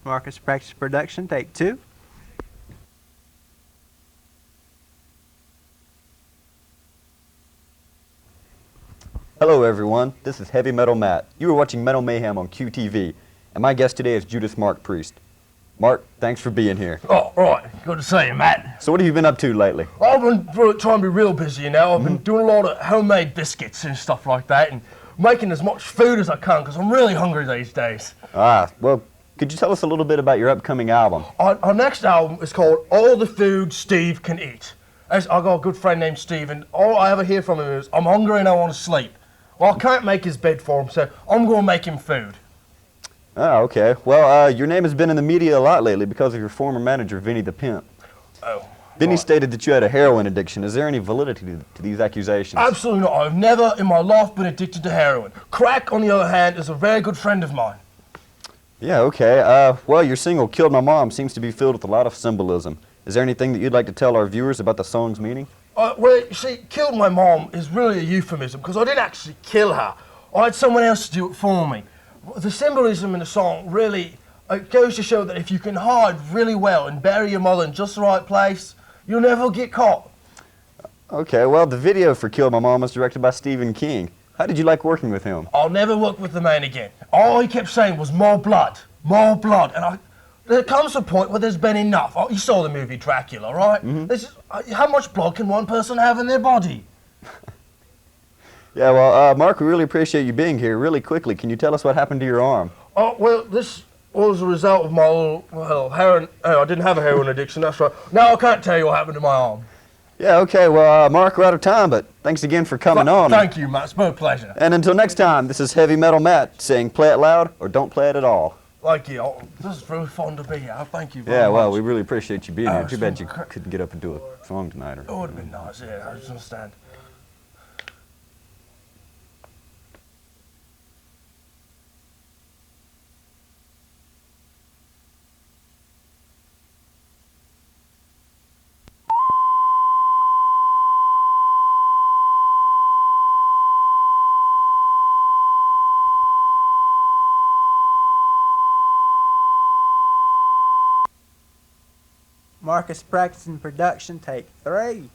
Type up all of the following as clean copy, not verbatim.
Marc-The Production, take 2. Hello everyone, this is Heavy Metal Matt. You are watching Metal Mayhem on QTV, and my guest today is Judas Mark Priest. Mark, thanks for being here. Oh, right. Good to see you, Matt. So what have you been up to lately? I've been trying to be real busy, you know. I've been doing a lot of homemade biscuits and stuff like that, and making as much food as I can, because I'm really hungry these days. Well, could you tell us a little bit about your upcoming album? Our next album is called All the Food Steve Can Eat. I've got a good friend named Steve, and all I ever hear from him is, I'm hungry and I want to sleep. Well, I can't make his bed for him, so I'm going to make him food. Okay. Well, your name has been in the media a lot lately because of your former manager, Vinny the Pimp. Oh. Vinny stated that you had a heroin addiction. Is there any validity to these accusations? Absolutely not. I've never in my life been addicted to heroin. Crack, on the other hand, is a very good friend of mine. Yeah, okay. Well, your single, Killed My Mom, seems to be filled with a lot of symbolism. Is there anything that you'd like to tell our viewers about the song's meaning? Well, you see, Killed My Mom is really a euphemism, because I didn't actually kill her. I had someone else to do it for me. The symbolism in the song really goes to show that if you can hide really well and bury your mother in just the right place, you'll never get caught. Okay, well, the video for Killed My Mom was directed by Stephen King. How did you like working with him? I'll never work with the man again. All he kept saying was more blood, and there comes a point where there's been enough. You saw the movie Dracula, right? How much blood can one person have in their body? Yeah, well, Mark, we really appreciate you being here. Really quickly, can you tell us what happened to your arm? Oh, well, this was a result of my little heroin. Oh, I didn't have a heroin addiction, that's right. Now I can't tell you what happened to my arm. Yeah, okay, well, Mark, we're out of time, but thanks again for coming on. Thank you, Matt. It's been a pleasure. And until next time, this is Heavy Metal Matt saying play it loud or don't play it at all. Thank you. This is really fun to be here. Thank you very much. Yeah, well, we really appreciate you being here. Too bad you couldn't get up and do a song tonight. It would have been nice, yeah, I just understand. Marc-The Production, take 3.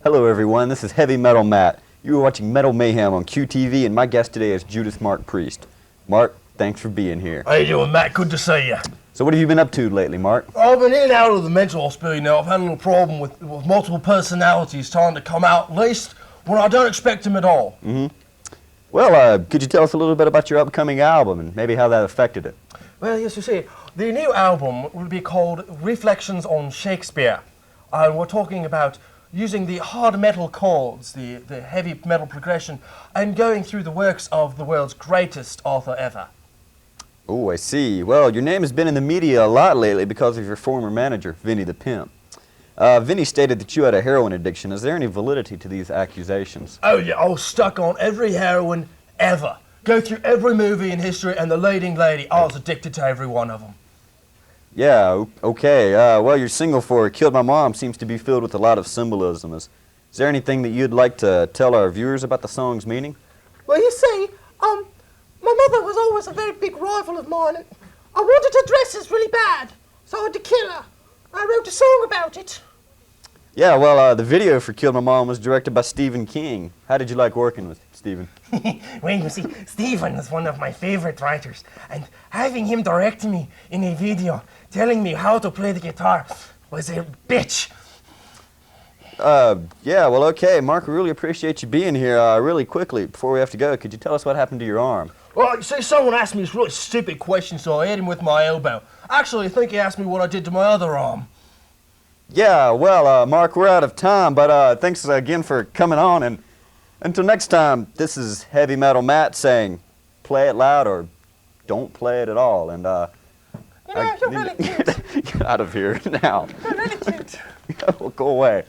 Hello, everyone. This is Heavy Metal Matt. You are watching Metal Mayhem on QTV, and my guest today is Judas Mark Priest. Mark, thanks for being here. How you doing, Matt? Good to see you. So what have you been up to lately, Mark? I've been in and out of the mental hospital, you know. I've had a little problem with multiple personalities trying to come out, at least when I don't expect them at all. Well, could you tell us a little bit about your upcoming album and maybe how that affected it? Well, yes, you see, the new album will be called Reflections on Shakespeare. And we're talking about using the hard metal chords, the heavy metal progression, and going through the works of the world's greatest author ever. Oh, I see. Well, your name has been in the media a lot lately because of your former manager, Vinny the Pimp. Vinny stated that you had a heroin addiction. Is there any validity to these accusations? Oh yeah, I was stuck on every heroin ever. Go through every movie in history, and the leading lady, I was addicted to every one of them. Yeah, okay. Well, your single for Killed My Mom seems to be filled with a lot of symbolism. Is there anything that you'd like to tell our viewers about the song's meaning? Well, you see, my mother was always a very big rival of mine, and I wanted her dresses really bad, so I had to kill her. I wrote a song about it. Yeah, well, the video for Killed My Mom was directed by Stephen King. How did you like working with Stephen? Well, you see, Stephen is one of my favorite writers, and having him direct me in a video, telling me how to play the guitar, was a bitch. Yeah, well, okay. Mark, we really appreciate you being here. Really quickly, before we have to go, could you tell us what happened to your arm? Well, you see, someone asked me this really stupid question, so I hit him with my elbow. Actually, I think he asked me what I did to my other arm. Yeah, well, Mark, we're out of time, but thanks again for coming on, and until next time, this is Heavy Metal Matt saying, play it loud or don't play it at all, and You know, you're really cute. Get out of here now. You're really cute. Well, go away.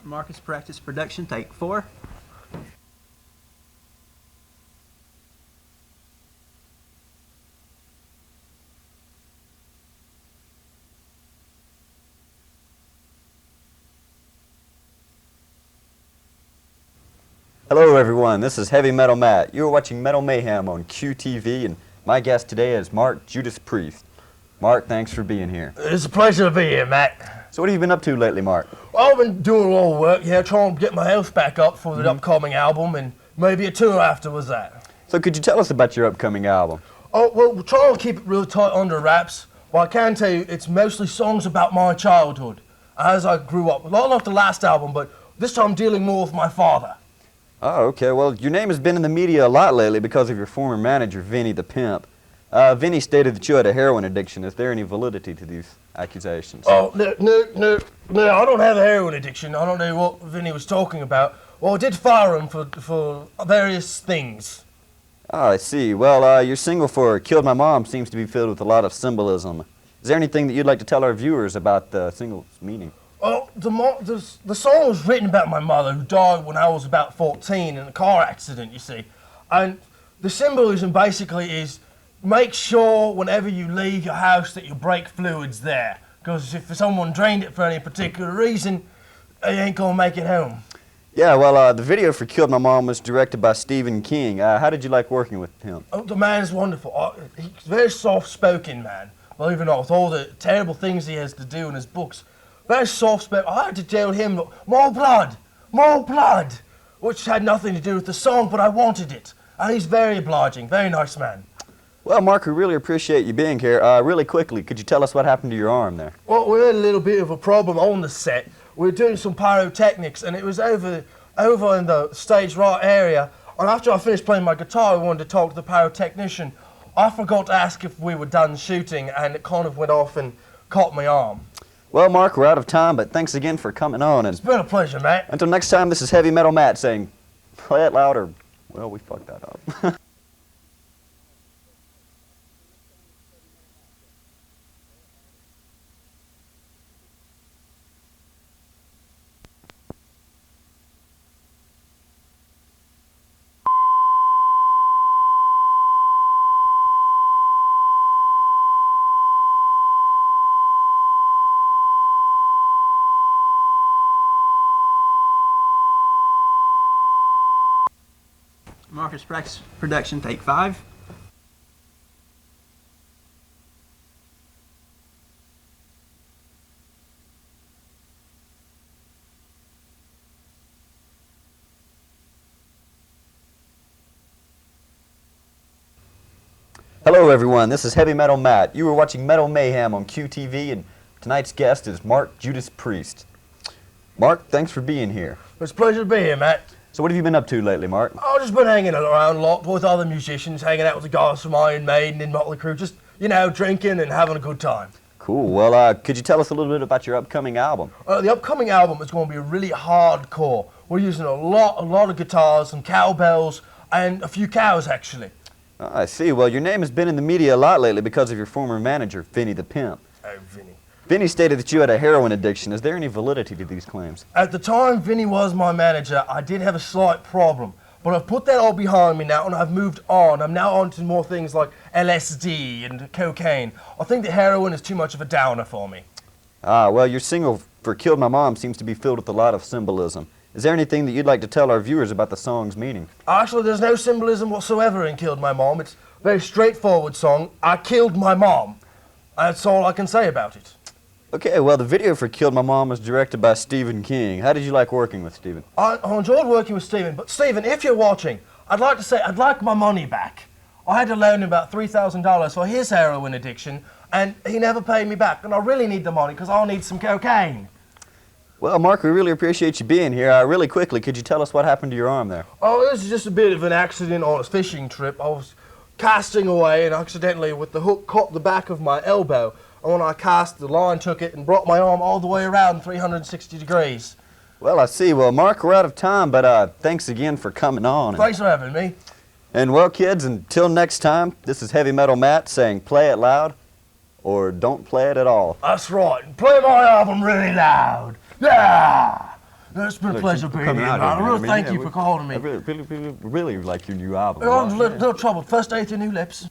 Marcus Practice Production, take 4. Hello everyone, this is Heavy Metal Matt. You're watching Metal Mayhem on QTV, and my guest today is Mark Judas Priest. Mark, thanks for being here. It's a pleasure to be here, Matt. So what have you been up to lately, Mark? Well, I've been doing a lot of work, trying to get my health back up for the upcoming album and maybe a tour afterwards that. So could you tell us about your upcoming album? Oh, well, we're trying to keep it real tight under wraps, but I can tell you it's mostly songs about my childhood as I grew up. Not like the last album, but this time dealing more with my father. Oh, okay. Well, your name has been in the media a lot lately because of your former manager, Vinny the Pimp. Vinny stated that you had a heroin addiction. Is there any validity to these accusations? Oh, no, I don't have a heroin addiction. I don't know what Vinny was talking about. Well, I did fire him for various things. Oh, I see. Well, your single for Killed My Mom seems to be filled with a lot of symbolism. Is there anything that you'd like to tell our viewers about the single's meaning? Well, the song was written about my mother, who died when I was about 14 in a car accident, you see. And the symbolism basically is make sure whenever you leave your house that your brake fluid's there. Because if someone drained it for any particular reason, you ain't gonna make it home. Yeah, well, the video for Killed My Mom was directed by Stephen King. How did you like working with him? Oh, the man's wonderful. He's a very soft-spoken man, believe it or not, with all the terrible things he has to do in his books. Very soft-spoken. I had to tell him, more blood, which had nothing to do with the song, but I wanted it. And he's very obliging, very nice man. Well, Mark, we really appreciate you being here. Really quickly, could you tell us what happened to your arm there? Well, we had a little bit of a problem on the set. We were doing some pyrotechnics, and it was over in the stage right area. And after I finished playing my guitar, I wanted to talk to the pyrotechnician. I forgot to ask if we were done shooting, and it kind of went off and caught my arm. Well, Mark, we're out of time, but thanks again for coming on. And It's been a pleasure, Matt. until next time, this is Heavy Metal Matt saying, play it louder. Well, we fucked that up. Marcus Practice Production, take 5. Hello, everyone. This is Heavy Metal Matt. You were watching Metal Mayhem on QTV, and tonight's guest is Mark Judas Priest. Mark, thanks for being here. It's a pleasure to be here, Matt. So what have you been up to lately, Mark? I've just been hanging around a lot with other musicians, hanging out with the guys from Iron Maiden and Motley Crue, just, drinking and having a good time. Cool. Well, could you tell us a little bit about your upcoming album? The upcoming album is going to be really hardcore. We're using a lot of guitars and cowbells and a few cows, actually. Oh, I see. Well, your name has been in the media a lot lately because of your former manager, Vinny the Pimp. Oh, Vinny. Vinny stated that you had a heroin addiction. Is there any validity to these claims? At the time Vinny was my manager, I did have a slight problem. But I've put that all behind me now and I've moved on. I'm now on to more things like LSD and cocaine. I think that heroin is too much of a downer for me. Well, your single for Killed My Mom seems to be filled with a lot of symbolism. Is there anything that you'd like to tell our viewers about the song's meaning? Actually, there's no symbolism whatsoever in Killed My Mom. It's a very straightforward song. I killed my mom. That's all I can say about it. Okay, well, the video for Killed My Mom was directed by Stephen King. How did you like working with Stephen? I enjoyed working with Stephen, but Stephen, if you're watching, I'd like to say I'd like my money back. I had to loan him about $3,000 for his heroin addiction, and he never paid me back, and I really need the money because I'll need some cocaine. Well, Mark, we really appreciate you being here. Really quickly, could you tell us what happened to your arm there? Oh, this is just a bit of an accident on a fishing trip. I was casting away and accidentally with the hook caught the back of my elbow. And when I cast, the line took it and brought my arm all the way around 360 degrees. Well, I see. Well, Mark, we're out of time, but thanks again for coming on. Thanks for having me. And well, kids, until next time, this is Heavy Metal Matt saying play it loud or don't play it at all. That's right. Play my album really loud. Yeah! No, it's been a Look, pleasure thanks for being here, coming man. out I here, really man. thank Yeah, you for calling me. I really like your new album. Oh, Wow. no trouble. First day to new lips.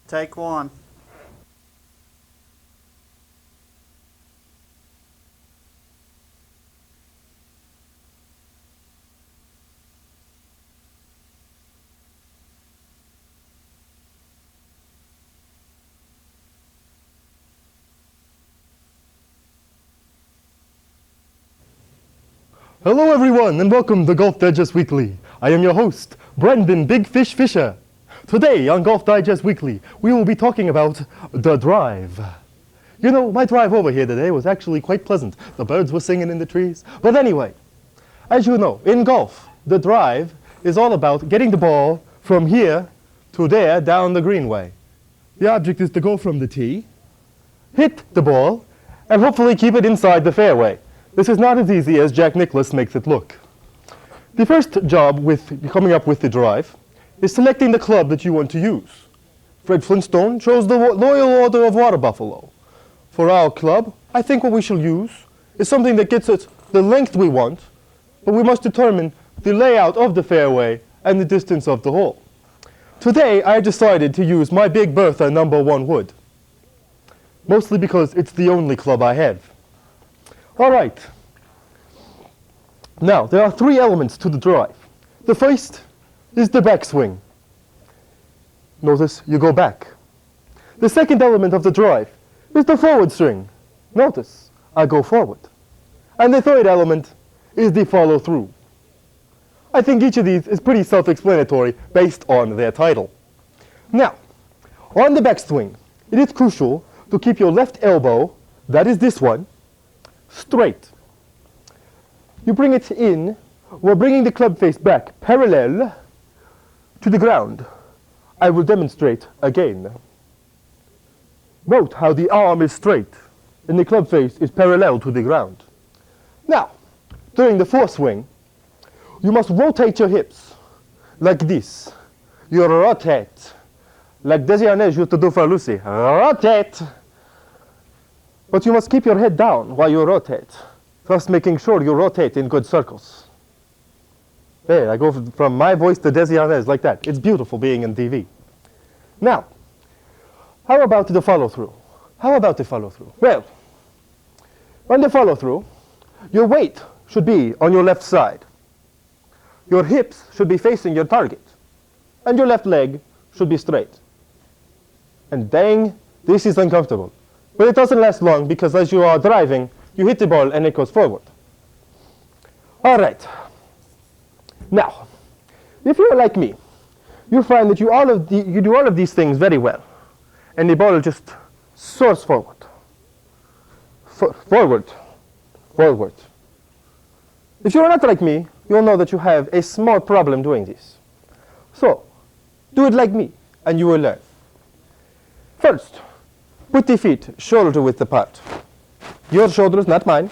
Take one. Hello everyone and welcome to Golf Digest Weekly. I am your host, Brendan Big Fish Fisher. Today on Golf Digest Weekly, we will be talking about the drive. You know, my drive over here today was actually quite pleasant. The birds were singing in the trees. But anyway, as you know, in golf, the drive is all about getting the ball from here to there down the greenway. The object is to go from the tee, hit the ball, and hopefully keep it inside the fairway. This is not as easy as Jack Nicklaus makes it look. The first job with coming up with the drive is selecting the club that you want to use. Fred Flintstone chose the Loyal Order of Water Buffalo. For our club, I think what we shall use is something that gets us the length we want, but we must determine the layout of the fairway and the distance of the hole. Today, I decided to use my Big Bertha #1 wood, mostly because it's the only club I have. All right. Now, there are three elements to the drive. The first is the backswing. Notice you go back. The second element of the drive is the forward swing. Notice I go forward. And the third element is the follow through. I think each of these is pretty self-explanatory based on their title. Now, on the backswing, it is crucial to keep your left elbow, that is this one, straight. You bring it in while bringing the club face back parallel to the ground. I will demonstrate again. Note how the arm is straight and the club face is parallel to the ground. Now, during the foreswing, you must rotate your hips like this. You rotate like Desi Arnaz used to do for Lucy. Rotate! But you must keep your head down while you rotate, thus making sure you rotate in good circles. There, I go from my voice to Desi Arnaz like that. It's beautiful being in TV. Now, how about the follow-through? How about the follow-through? Well, on the follow-through, your weight should be on your left side. Your hips should be facing your target, and your left leg should be straight. And dang, this is uncomfortable. But it doesn't last long because as you are driving, you hit the ball and it goes forward. All right. Now, if you're like me, you find that you do all of these things very well, and the ball just soars forward. Forward. If you're not like me, you'll know that you have a small problem doing this. So, do it like me, and you will learn. First, put the feet shoulder width apart. Your shoulders, not mine.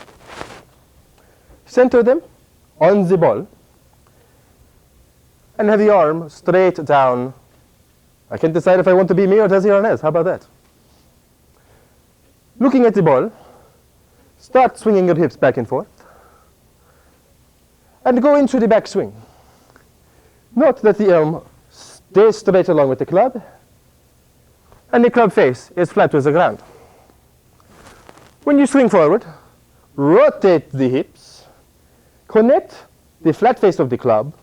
Center them on the ball, and have the arm straight down. I can't decide if I want to be me or Desi Arnaz. How about that? Looking at the ball, start swinging your hips back and forth, and go into the backswing. Note that the arm stays straight along with the club, and the club face is flat with the ground. When you swing forward, rotate the hips, connect the flat face of the club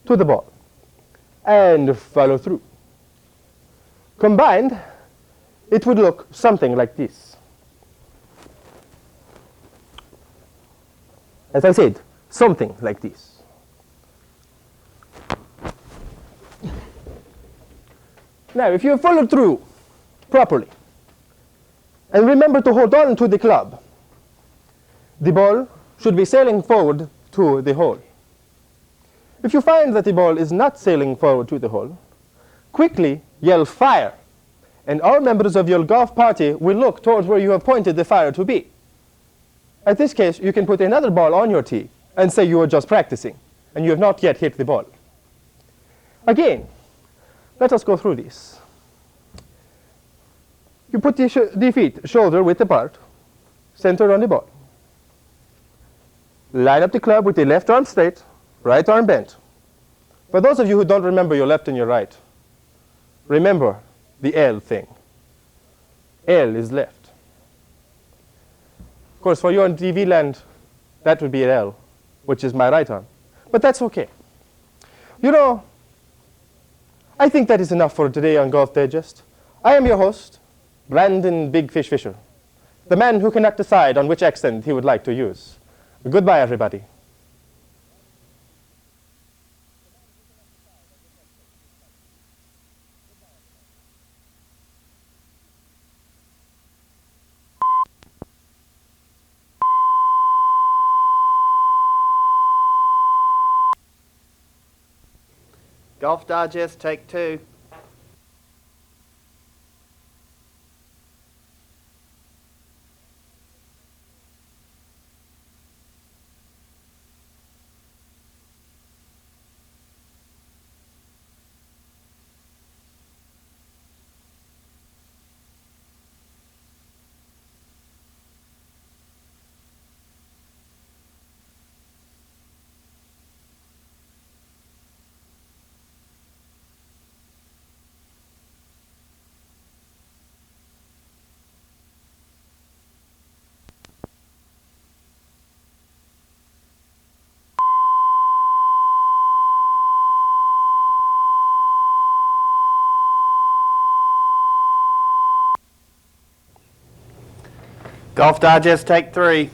to the ball, and follow through. Combined, it would look something like this. As I said, something like this. Now, if you follow through properly, and remember to hold on to the club, the ball should be sailing forward to the hole. If you find that the ball is not sailing forward to the hole, quickly yell fire. And all members of your golf party will look towards where you have pointed the fire to be. In this case, you can put another ball on your tee and say you are just practicing, and you have not yet hit the ball. Again, let us go through this. You put the feet shoulder width apart, centered on the ball. Line up the club with the left arm straight, right arm bent. For those of you who don't remember your left and your right, remember the L thing. L is left. Of course, for you on TV land, that would be an L, which is my right arm. But that's okay. You know, I think that is enough for today on Golf Digest. I am your host, Brandon Big Fish Fisher, the man who cannot decide on which accent he would like to use. Goodbye, everybody. Golf Digest, take 2. Golf Digest, take 3.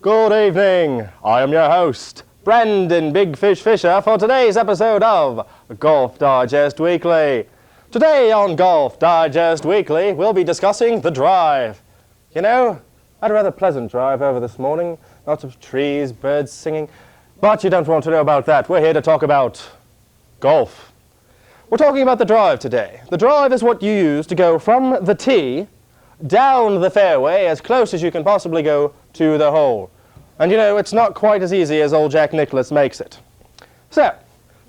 Good evening. I am your host, Brandon Big Fish Fisher, for today's episode of Golf Digest Weekly. Today on Golf Digest Weekly, we'll be discussing the drive. You know, I had a rather pleasant drive over this morning. Lots of trees, birds singing. But you don't want to know about that. We're here to talk about golf. We're talking about the drive today. The drive is what you use to go from the tee down the fairway as close as you can possibly go to the hole. And you know, it's not quite as easy as old Jack Nicklaus makes it. So,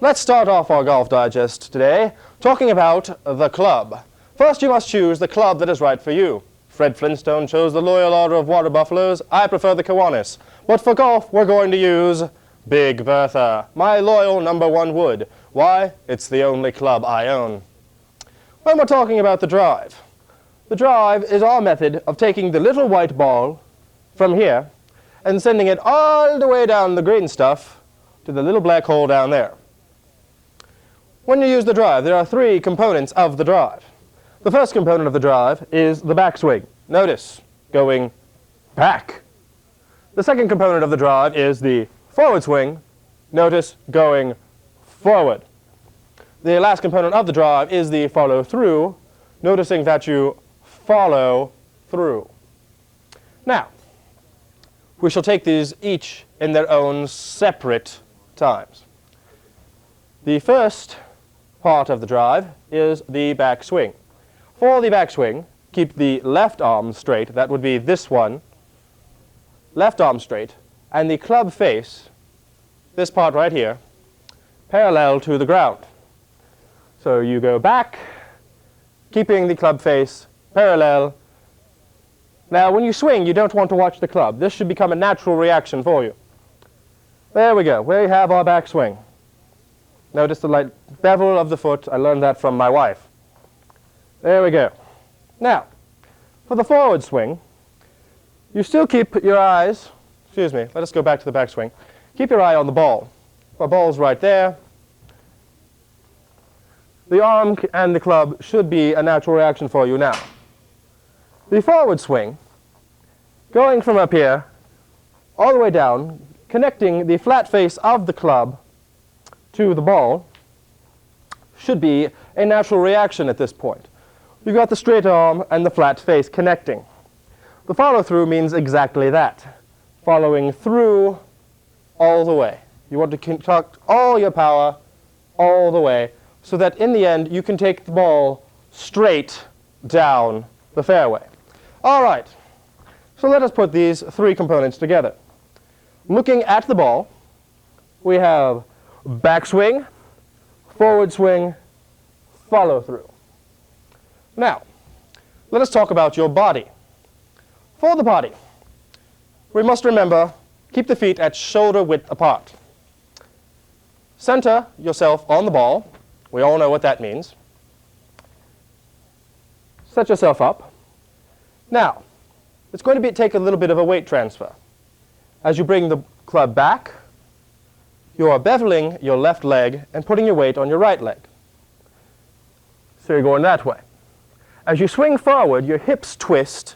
let's start off our Golf Digest today talking about the club. First, you must choose the club that is right for you. Fred Flintstone chose the Loyal Order of Water Buffaloes. I prefer the Kiwanis. But for golf, we're going to use Big Bertha, my loyal #1 wood. Why? It's the only club I own. When we're talking about the drive is our method of taking the little white ball from here and sending it all the way down the green stuff to the little black hole down there. When you use the drive, there are 3 components of the drive. The first component of the drive is the backswing. Notice, going back. The second component of the drive is the forward swing. Notice, going forward. The last component of the drive is the follow through, noticing that you follow through. Now, we shall take these each in their own separate times. The first part of the drive is the backswing. For the backswing, keep the left arm straight. That would be this one. Left arm straight. And the club face, this part right here, parallel to the ground. So you go back, keeping the club face parallel. Now, when you swing, you don't want to watch the club. This should become a natural reaction for you. There we go. We have our backswing. Notice the light bevel of the foot. I learned that from my wife. There we go. Now, for the forward swing, you still keep your eyes, excuse me, let us go back to the backswing. Keep your eye on the ball. The ball's right there. The arm and the club should be a natural reaction for you now. The forward swing going from up here all the way down, connecting the flat face of the club to the ball, should be a natural reaction at this point. You've got the straight arm and the flat face connecting. The follow-through means exactly that, following through all the way. You want to conduct all your power all the way so that in the end you can take the ball straight down the fairway. All right, so let us put these three components together. Looking at the ball, we have backswing, forward swing, follow through. Now, let us talk about your body. For the body, we must remember, keep the feet at shoulder width apart. Center yourself on the ball. We all know what that means. Set yourself up. Now, it's going to take a little bit of a weight transfer. As you bring the club back, you are beveling your left leg and putting your weight on your right leg. So you're going that way. As you swing forward, your hips twist,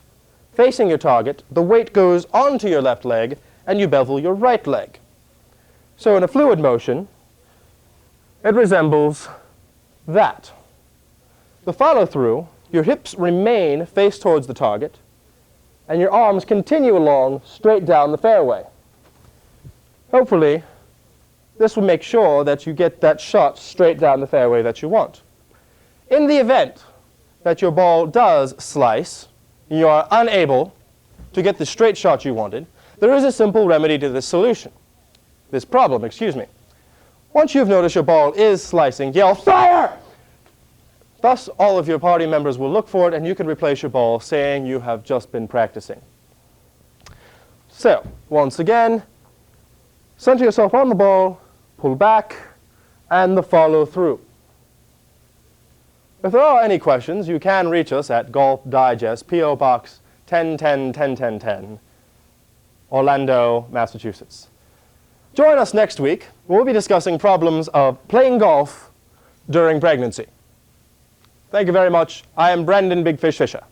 facing your target, the weight goes onto your left leg, and you bevel your right leg. So in a fluid motion, it resembles that. The follow-through, your hips remain face towards the target, and your arms continue along straight down the fairway. Hopefully, this will make sure that you get that shot straight down the fairway that you want. In the event that your ball does slice, and you are unable to get the straight shot you wanted, there is a simple remedy to this problem. Once you've noticed your ball is slicing, yell, "Fire!" Thus, all of your party members will look for it, and you can replace your ball, saying you have just been practicing. So, once again, center yourself on the ball, pull back, and the follow through. If there are any questions, you can reach us at Golf Digest, P.O. Box 1010-1010-10, Orlando, Massachusetts. Join us next week. We'll be discussing problems of playing golf during pregnancy. Thank you very much. I am Brendan Big Fish Fisher.